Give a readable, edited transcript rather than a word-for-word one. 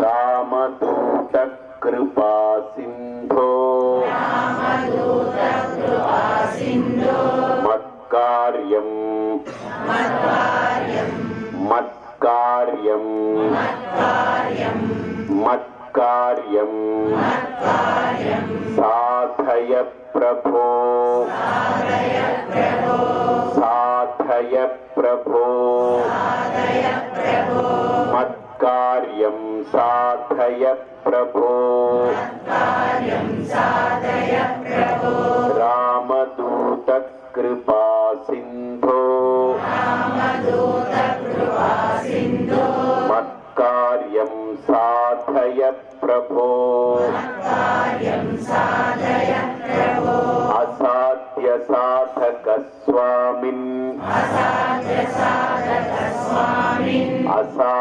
रामदूत कृपा सिंधो मत्कार्यं साधय प्रभो मत्कार्यं साधय प्रभो रामदूत कृपा सिंधो मत्कार्यं साधय प्रभो असाध्य साधक स्वामिन्